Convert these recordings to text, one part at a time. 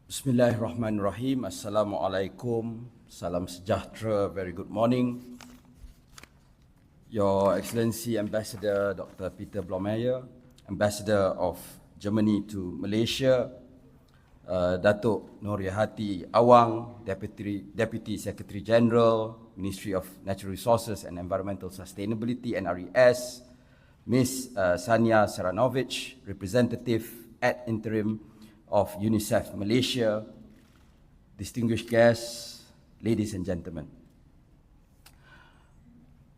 Bismillahirrahmanirrahim. Assalamualaikum. Salam sejahtera. Very good morning. Your Excellency Ambassador Dr. Peter Blomeyer, Ambassador of Germany to Malaysia, Datuk Noryahati Awang, Deputy Secretary General, Ministry of Natural Resources and Environmental Sustainability, NRES, Ms. Sania Saranovic, Representative ad interim of UNICEF Malaysia, distinguished guests, ladies and gentlemen.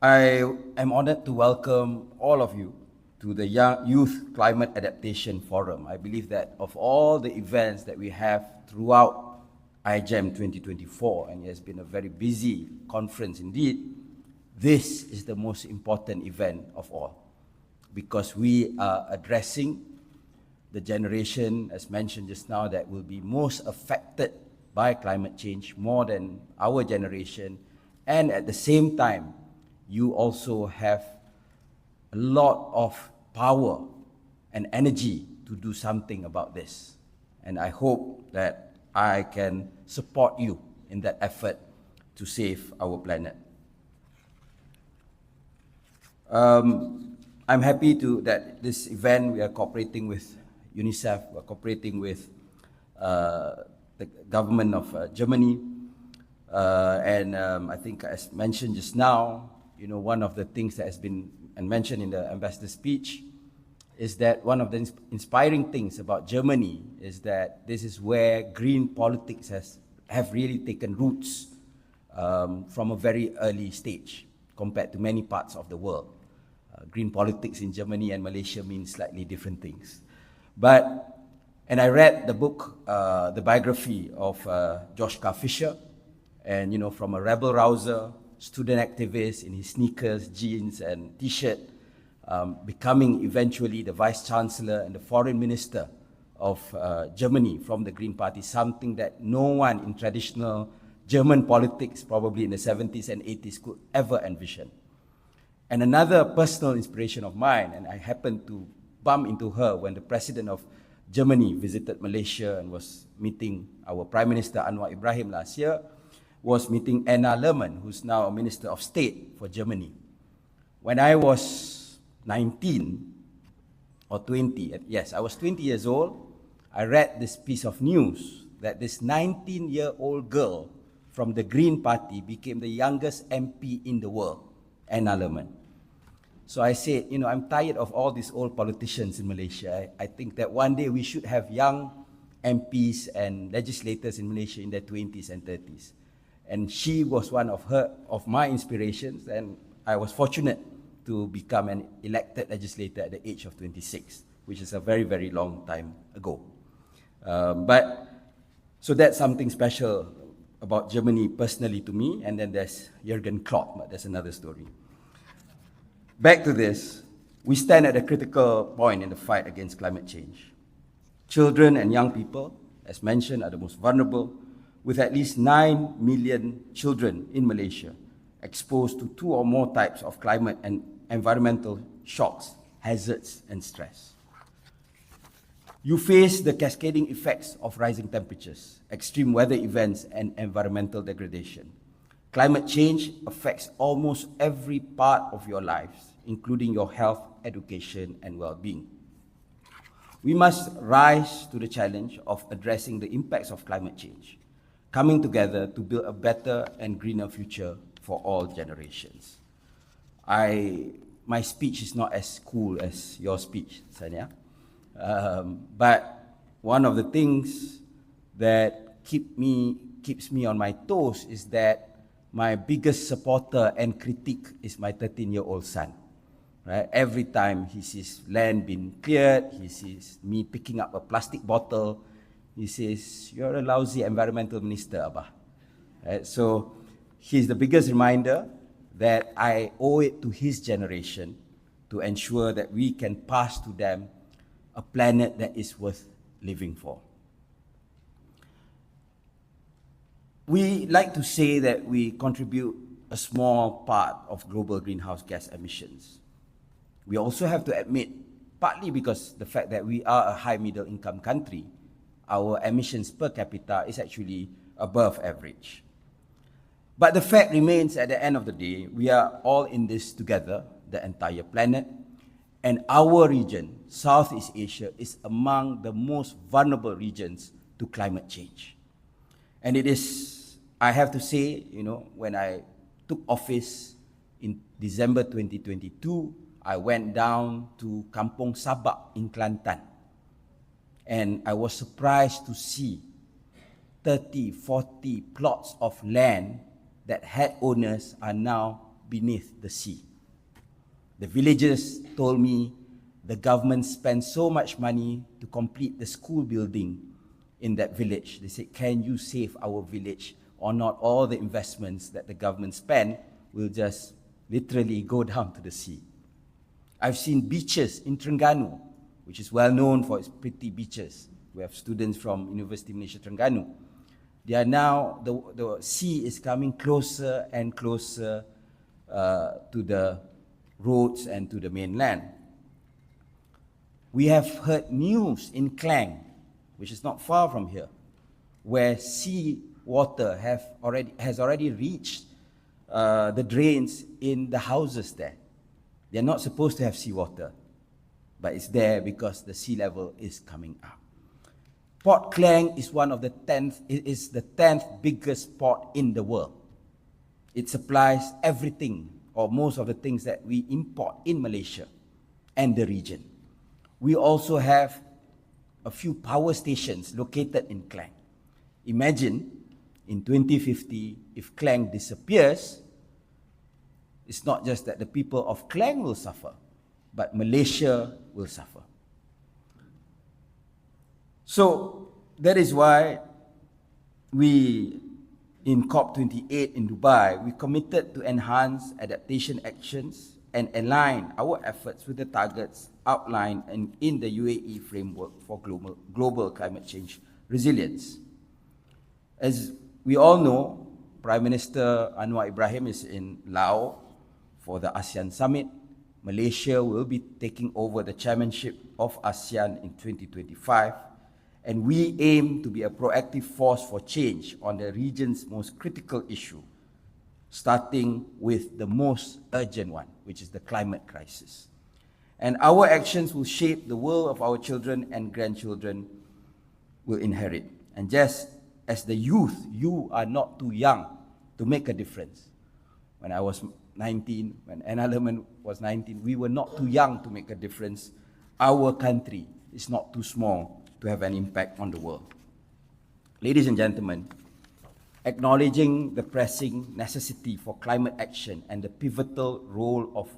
I am honored to welcome all of you to the Youth Climate Adaptation Forum. I believe that of all the events that we have throughout IGEM 2024, and it has been a very busy conference indeed, this is the most important event of all, because we are addressing the generation, as mentioned just now, that will be most affected by climate change more than our generation. And at the same time, you also have a lot of power and energy to do something about this. And I hope that I can support you in that effort to save our planet. I'm happy that this event we are cooperating with UNICEF, we're cooperating with the government of Germany, and I think, as mentioned just now, one of the things that has been mentioned in the ambassador's speech is that one of the inspiring things about Germany is that this is where green politics have really taken roots from a very early stage compared to many parts of the world. Green politics in Germany and Malaysia mean slightly different things. And I read the book, the biography of Joschka Fischer, and from a rebel-rouser, student activist in his sneakers, jeans and t-shirt, becoming eventually the vice-chancellor and the foreign minister of Germany from the Green Party, something that no one in traditional German politics, probably in the 70s and 80s, could ever envision. And another personal inspiration of mine, and I happened to bump into her when the president of Germany visited Malaysia and was meeting our Prime Minister Anwar Ibrahim last year, was meeting Anna Lerman, who's now a Minister of State for Germany. When I was 19 or 20, yes, I was 20 years old, I read this piece of news that this 19-year-old girl from the Green Party became the youngest MP in the world, Anna Lerman. So I said, I'm tired of all these old politicians in Malaysia. I think that one day we should have young MPs and legislators in Malaysia in their 20s and 30s. And she was one of my inspirations, and I was fortunate to become an elected legislator at the age of 26, which is a very, very long time ago. So that's something special about Germany personally to me, and then there's Jürgen Klopp, but that's another story. Back to this, we stand at a critical point in the fight against climate change. Children and young people, as mentioned, are the most vulnerable, with at least 9 million children in Malaysia exposed to 2 or more types of climate and environmental shocks, hazards, and stress. You face the cascading effects of rising temperatures, extreme weather events, and environmental degradation. Climate change affects almost every part of your lives, including your health, education, and well-being. We must rise to the challenge of addressing the impacts of climate change, coming together to build a better and greener future for all generations. My speech is not as cool as your speech, Sanya, but one of the things that keeps me on my toes is that my biggest supporter and critique is my 13-year-old son. Right? Every time he sees land being cleared, he sees me picking up a plastic bottle, he says, "You're a lousy environmental minister, Abba." Right? So he's the biggest reminder that I owe it to his generation to ensure that we can pass to them a planet that is worth living for. We like to say that we contribute a small part of global greenhouse gas emissions. We also have to admit, partly because the fact that we are a high middle income country, our emissions per capita is actually above average. But the fact remains, at the end of the day, we are all in this together, the entire planet, and our region, Southeast Asia, is among the most vulnerable regions to climate change. And it is, I have to say, when I took office in December 2022, I went down to Kampong Sabak in Kelantan. And I was surprised to see 30, 40 plots of land that had owners are now beneath the sea. The villagers told me the government spent so much money to complete the school building in that village. They said, can you save our village, or not all the investments that the government spent will just literally go down to the sea. I've seen beaches in Terengganu, which is well known for its pretty beaches. We have students from University of Malaysia, Terengganu. They are now, the sea is coming closer and closer to the roads and to the mainland. We have heard news in Klang, which is not far from here, where sea water has already reached the drains in the houses there. They're not supposed to have seawater, but it's there because the sea level is coming up. Port Klang is the 10th biggest port in the world. It supplies everything, or most of the things that we import in Malaysia and the region. We also have a few power stations located in Klang. Imagine in 2050, if Klang disappears, it's not just that the people of Klang will suffer, but Malaysia will suffer. So that is why we, in COP28 in Dubai, we committed to enhance adaptation actions and align our efforts with the targets outlined in the UAE framework for global climate change resilience. As we all know, Prime Minister Anwar Ibrahim is in Laos for the ASEAN Summit. Malaysia will be taking over the chairmanship of ASEAN in 2025, and we aim to be a proactive force for change on the region's most critical issue, starting with the most urgent one, which is the climate crisis. And our actions will shape the world of our children and grandchildren will inherit. And just as the youth, you are not too young to make a difference. When I was 19, when Anna Lerman was 19, we were not too young to make a difference. Our country is not too small to have an impact on the world. Ladies and gentlemen, acknowledging the pressing necessity for climate action and the pivotal role of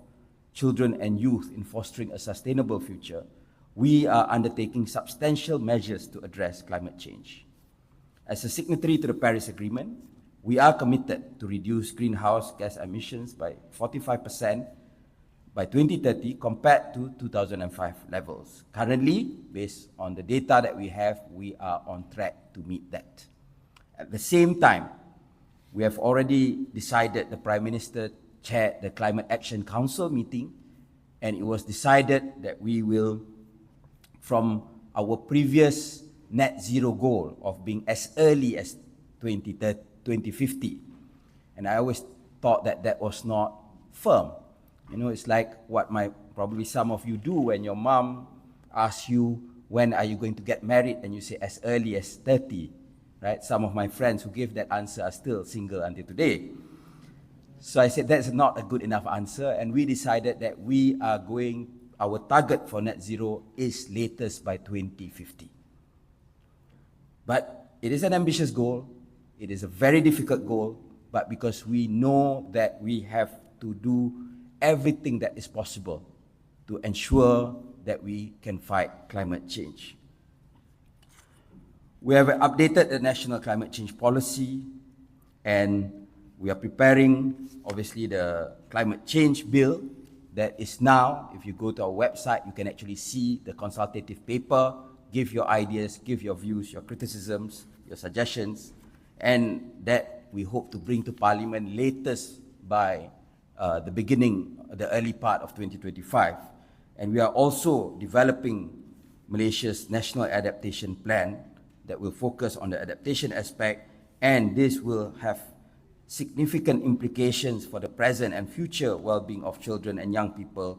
children and youth in fostering a sustainable future, we are undertaking substantial measures to address climate change. As a signatory to the Paris Agreement, we are committed to reduce greenhouse gas emissions by 45% by 2030 compared to 2005 levels. Currently, based on the data that we have, we are on track to meet that. At the same time, we have already decided, the Prime Minister chaired the Climate Action Council meeting, and it was decided that we will, from our previous net zero goal of being as early as 2050, and I always thought that that was not firm. It's like what probably some of you do when your mom asks you, when are you going to get married, and you say as early as 30. Right? Some of my friends who gave that answer are still single until today. So I said that's not a good enough answer, and we decided that our target for net zero is latest by 2050. But it is an ambitious goal, it is a very difficult goal, but because we know that we have to do everything that is possible to ensure that we can fight climate change. We have updated the National Climate Change Policy, and we are preparing, obviously, the climate change bill that is now, if you go to our website, you can actually see the consultative paper, give your ideas, give your views, your criticisms, your suggestions, and that we hope to bring to Parliament latest by the early part of 2025. And we are also developing Malaysia's National Adaptation Plan that will focus on the adaptation aspect, and this will have significant implications for the present and future well-being of children and young people,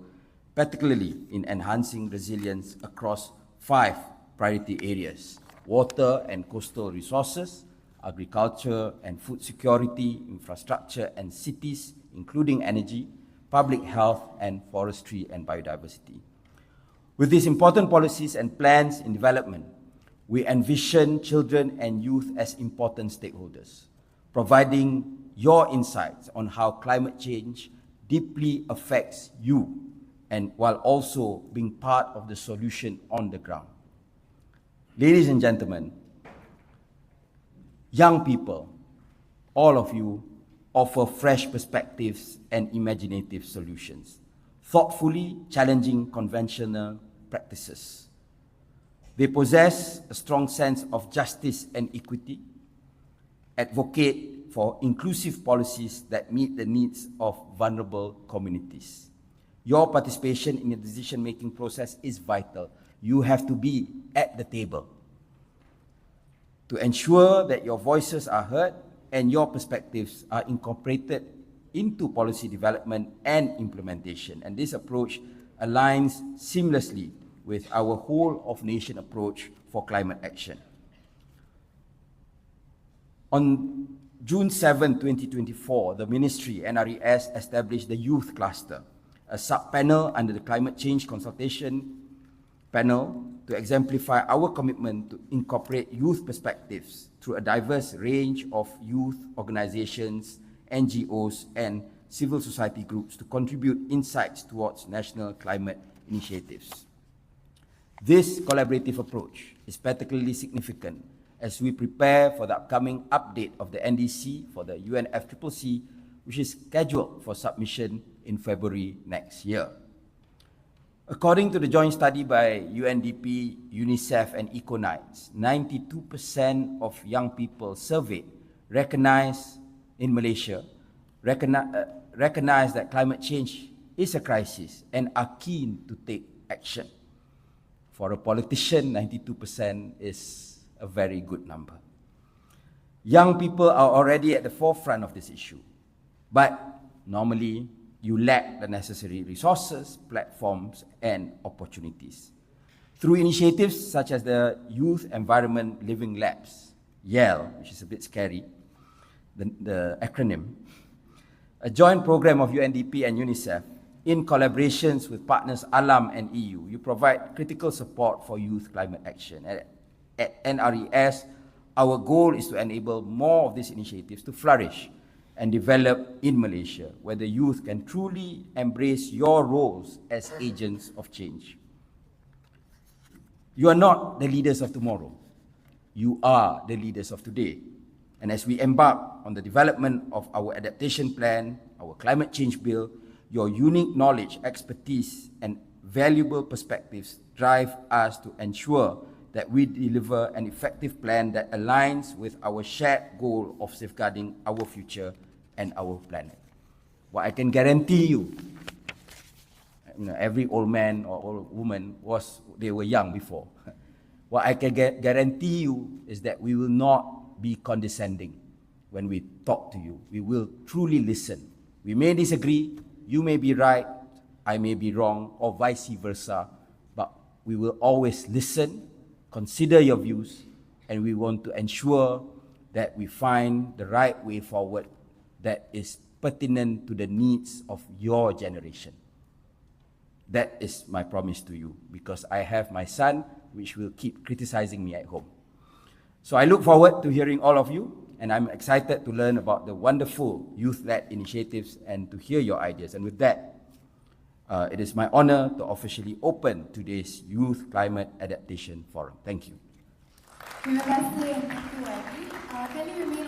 particularly in enhancing resilience across 5 priority areas: water and coastal resources, agriculture and food security, infrastructure and cities, including energy, public health, and forestry and biodiversity. With these important policies and plans in development, we envision children and youth as important stakeholders, providing your insights on how climate change deeply affects you, and while also being part of the solution on the ground. Ladies and gentlemen, young people, all of you offer fresh perspectives and imaginative solutions, thoughtfully challenging conventional practices. They possess a strong sense of justice and equity, advocate for inclusive policies that meet the needs of vulnerable communities. Your participation in the decision-making process is vital. You have to be at the table to ensure that your voices are heard and your perspectives are incorporated into policy development and implementation. And this approach aligns seamlessly with our whole-of-nation approach for climate action. On June 7, 2024, the Ministry, NRES, established the Youth Cluster, a sub-panel under the Climate Change Consultation Panel to exemplify our commitment to incorporate youth perspectives through a diverse range of youth organizations, NGOs, and civil society groups to contribute insights towards national climate initiatives. This collaborative approach is particularly significant as we prepare for the upcoming update of the NDC for the UNFCCC, which is scheduled for submission in February next year. According to the joint study by UNDP, UNICEF, and EcoNites, 92% of young people surveyed in Malaysia recognize that climate change is a crisis and are keen to take action. For a politician, 92% is a very good number. Young people are already at the forefront of this issue, but normally you lack the necessary resources, platforms, and opportunities. Through initiatives such as the Youth Environment Living Labs, YEL, which is a bit scary, the acronym, a joint program of UNDP and UNICEF, in collaborations with partners ALAM and EU, you provide critical support for youth climate action. At NRES, our goal is to enable more of these initiatives to flourish and develop in Malaysia, where the youth can truly embrace your roles as agents of change. You are not the leaders of tomorrow. You are the leaders of today. And as we embark on the development of our adaptation plan, our climate change bill, your unique knowledge, expertise, and valuable perspectives drive us to ensure that we deliver an effective plan that aligns with our shared goal of safeguarding our future and our planet. What I can guarantee you, every old man or old woman they were young before. What I can guarantee you is that we will not be condescending when we talk to you. We will truly listen. We may disagree, you may be right, I may be wrong, or vice versa, but we will always listen, consider your views, and we want to ensure that we find the right way forward that is pertinent to the needs of your generation. That is my promise to you, because I have my son, which will keep criticizing me at home. So I look forward to hearing all of you, and I'm excited to learn about the wonderful youth-led initiatives and to hear your ideas. And with that, it is my honor to officially open today's Youth Climate Adaptation Forum. Thank you. Terima kasih, Ketua. Kali ini